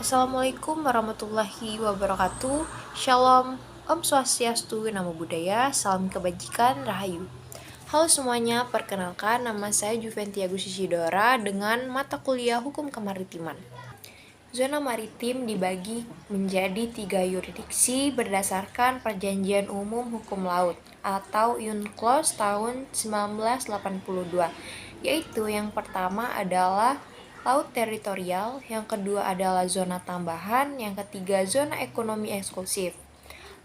Assalamualaikum warahmatullahi wabarakatuh. Shalom, Om Swastiastu, Namo Buddhaya, Salam Kebajikan, Rahayu. Halo semuanya, perkenalkan nama saya Juventi Agus Isidora dengan mata kuliah Hukum Kemaritiman. Zona maritim dibagi menjadi 3 yurisdiksi berdasarkan Perjanjian Umum Hukum Laut atau UNCLOS tahun 1982, yaitu yang pertama adalah laut teritorial, yang kedua adalah zona tambahan, yang ketiga zona ekonomi eksklusif.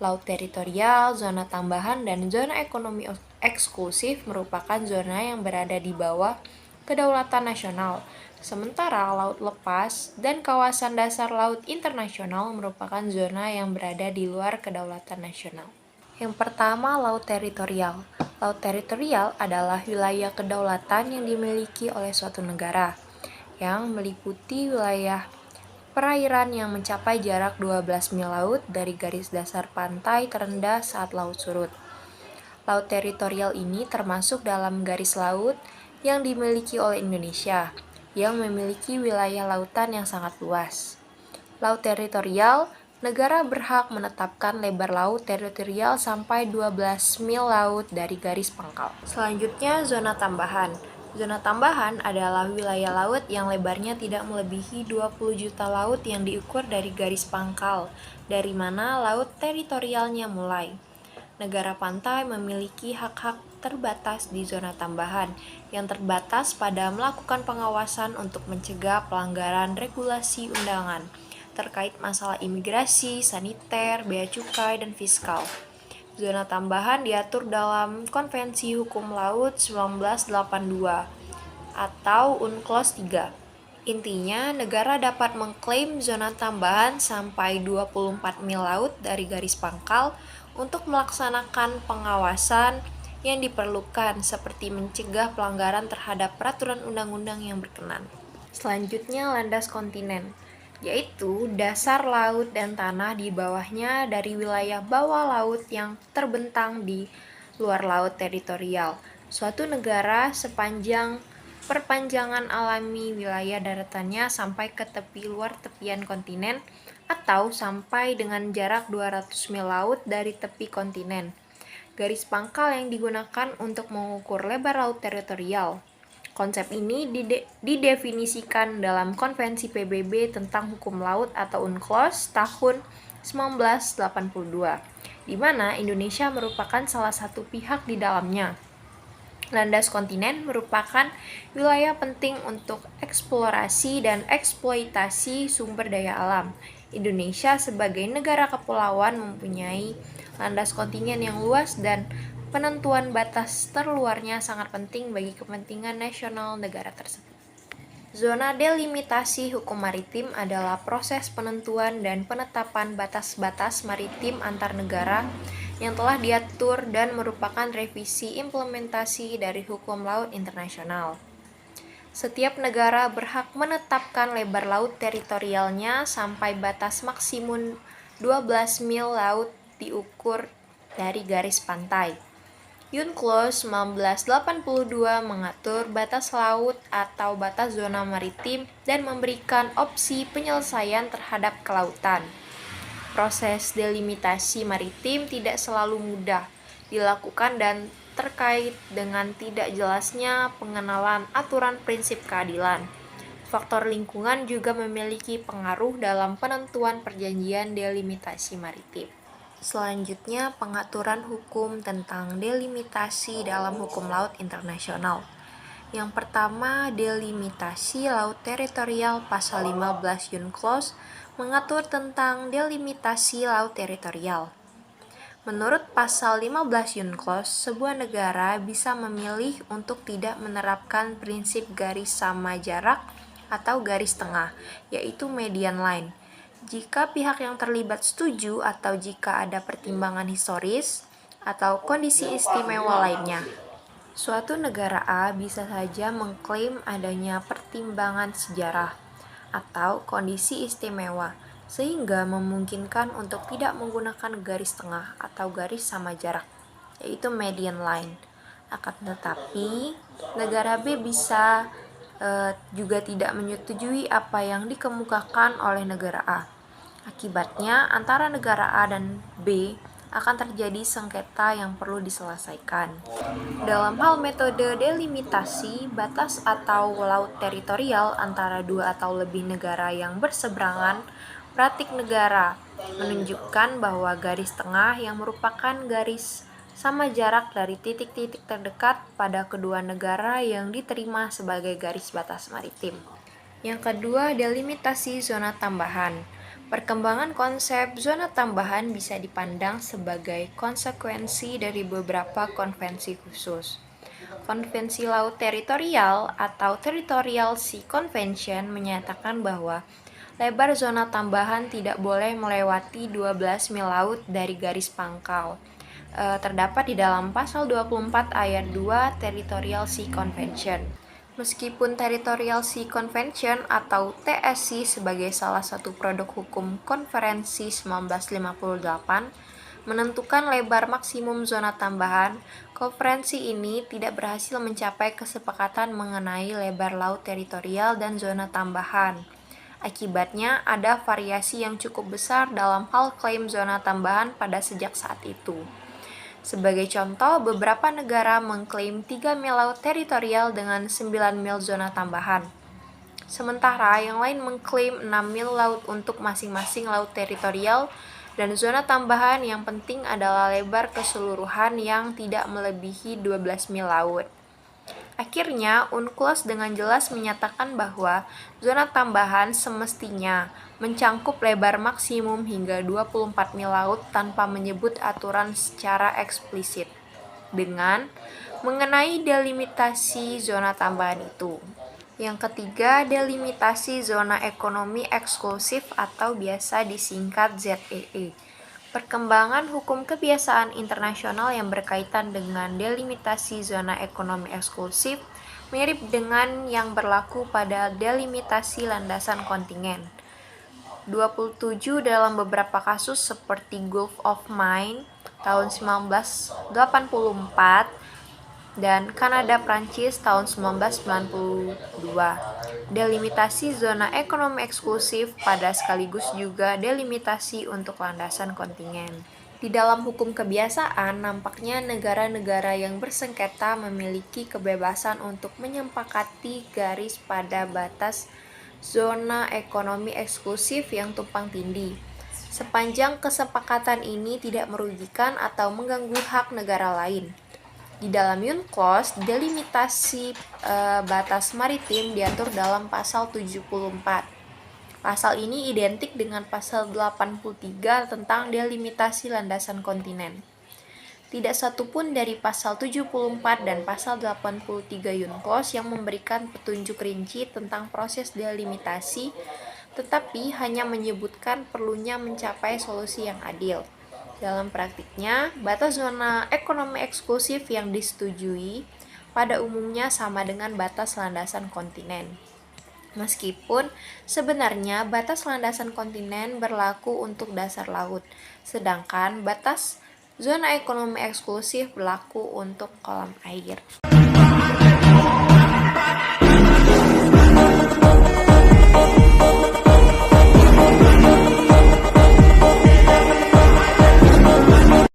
Laut teritorial, zona tambahan, dan zona ekonomi eksklusif merupakan zona yang berada di bawah kedaulatan nasional. Sementara laut lepas dan kawasan dasar laut internasional merupakan zona yang berada di luar kedaulatan nasional. Yang pertama, laut teritorial. Laut teritorial adalah wilayah kedaulatan yang dimiliki oleh suatu negara, yang meliputi wilayah perairan yang mencapai jarak 12 mil laut dari garis dasar pantai terendah saat laut surut. Laut teritorial ini termasuk dalam garis laut yang dimiliki oleh Indonesia, yang memiliki wilayah lautan yang sangat luas. Laut teritorial, negara berhak menetapkan lebar laut teritorial sampai 12 mil laut dari garis pangkal. Selanjutnya, zona tambahan. Zona tambahan adalah wilayah laut yang lebarnya tidak melebihi 20 juta laut yang diukur dari garis pangkal, dari mana laut teritorialnya mulai. Negara pantai memiliki hak-hak terbatas di zona tambahan, yang terbatas pada melakukan pengawasan untuk mencegah pelanggaran regulasi undangan terkait masalah imigrasi, saniter, bea cukai, dan fiskal. Zona tambahan diatur dalam Konvensi Hukum Laut 1982 atau UNCLOS 3. Intinya, negara dapat mengklaim zona tambahan sampai 24 mil laut dari garis pangkal untuk melaksanakan pengawasan yang diperlukan seperti mencegah pelanggaran terhadap peraturan undang-undang yang berkenan. Selanjutnya, landas kontinen, yaitu dasar laut dan tanah di bawahnya dari wilayah bawah laut yang terbentang di luar laut teritorial suatu negara sepanjang perpanjangan alami wilayah daratannya sampai ke tepi luar tepian kontinen atau sampai dengan jarak 200 mil laut dari tepi kontinen. Garis pangkal yang digunakan untuk mengukur lebar laut teritorial. Konsep ini didefinisikan dalam Konvensi PBB tentang Hukum Laut atau UNCLOS tahun 1982, di mana Indonesia merupakan salah satu pihak di dalamnya. Landas kontinen merupakan wilayah penting untuk eksplorasi dan eksploitasi sumber daya alam. Indonesia sebagai negara kepulauan mempunyai landas kontinen yang luas dan penentuan batas terluarnya sangat penting bagi kepentingan nasional negara tersebut. Zona delimitasi hukum maritim adalah proses penentuan dan penetapan batas-batas maritim antar negara yang telah diatur dan merupakan revisi implementasi dari hukum laut internasional. Setiap negara berhak menetapkan lebar laut teritorialnya sampai batas maksimum 12 mil laut diukur dari garis pantai. UNCLOS 1982 mengatur batas laut atau batas zona maritim dan memberikan opsi penyelesaian terhadap kelautan. Proses delimitasi maritim tidak selalu mudah dilakukan dan terkait dengan tidak jelasnya pengenalan aturan prinsip keadilan. Faktor lingkungan juga memiliki pengaruh dalam penentuan perjanjian delimitasi maritim. Selanjutnya, pengaturan hukum tentang delimitasi dalam hukum laut internasional. Yang pertama, delimitasi laut teritorial pasal 15 UNCLOS mengatur tentang delimitasi laut teritorial. Menurut pasal 15 UNCLOS, sebuah negara bisa memilih untuk tidak menerapkan prinsip garis sama jarak atau garis tengah, yaitu median line, jika pihak yang terlibat setuju atau jika ada pertimbangan historis atau kondisi istimewa lainnya. Suatu negara A bisa saja mengklaim adanya pertimbangan sejarah atau kondisi istimewa, sehingga memungkinkan untuk tidak menggunakan garis tengah atau garis sama jarak, yaitu median line. Akan tetapi, negara B bisa juga tidak menyetujui apa yang dikemukakan oleh negara A. Akibatnya, antara negara A dan B akan terjadi sengketa yang perlu diselesaikan. Dalam hal metode delimitasi, batas atau laut teritorial antara dua atau lebih negara yang berseberangan, praktik negara menunjukkan bahwa garis tengah yang merupakan garis sama jarak dari titik-titik terdekat pada kedua negara yang diterima sebagai garis batas maritim. Yang kedua, delimitasi zona tambahan. Perkembangan konsep zona tambahan bisa dipandang sebagai konsekuensi dari beberapa konvensi khusus. Konvensi Laut Teritorial atau Territorial Sea Convention menyatakan bahwa lebar zona tambahan tidak boleh melewati 12 mil laut dari garis pangkal. Terdapat di dalam pasal 24 ayat 2 Territorial Sea Convention. Meskipun Territorial Sea Convention atau TSC sebagai salah satu produk hukum Konferensi 1958 menentukan lebar maksimum zona tambahan, konferensi ini tidak berhasil mencapai kesepakatan mengenai lebar laut teritorial dan zona tambahan. Akibatnya, ada variasi yang cukup besar dalam hal klaim zona tambahan pada sejak saat itu. Sebagai contoh, beberapa negara mengklaim 3 mil laut teritorial dengan 9 mil zona tambahan. Sementara yang lain mengklaim 6 mil laut untuk masing-masing laut teritorial dan zona tambahan yang penting adalah lebar keseluruhan yang tidak melebihi 12 mil laut. Akhirnya, UNCLOS dengan jelas menyatakan bahwa zona tambahan semestinya mencangkup lebar maksimum hingga 24 mil laut tanpa menyebut aturan secara eksplisit dengan mengenai delimitasi zona tambahan itu. Yang ketiga, delimitasi zona ekonomi eksklusif atau biasa disingkat ZEE. Perkembangan hukum kebiasaan internasional yang berkaitan dengan delimitasi zona ekonomi eksklusif mirip dengan yang berlaku pada delimitasi landasan kontinen. 27 dalam beberapa kasus seperti Gulf of Maine tahun 1984 dan Kanada-Prancis tahun 1992. Delimitasi zona ekonomi eksklusif pada sekaligus juga delimitasi untuk landasan kontinen. Di dalam hukum kebiasaan, nampaknya negara-negara yang bersengketa memiliki kebebasan untuk menyepakati garis pada batas zona ekonomi eksklusif yang tumpang tindih, sepanjang kesepakatan ini tidak merugikan atau mengganggu hak negara lain. Di dalam UNCLOS, delimitasi batas maritim diatur dalam pasal 74. Pasal ini identik dengan pasal 83 tentang delimitasi landasan kontinen. Tidak satupun dari pasal 74 dan pasal 83 UNCLOS yang memberikan petunjuk rinci tentang proses delimitasi, tetapi hanya menyebutkan perlunya mencapai solusi yang adil. Dalam praktiknya, batas zona ekonomi eksklusif yang disetujui pada umumnya sama dengan batas landasan kontinen. Meskipun sebenarnya batas landasan kontinen berlaku untuk dasar laut, sedangkan batas zona ekonomi eksklusif berlaku untuk kolam air.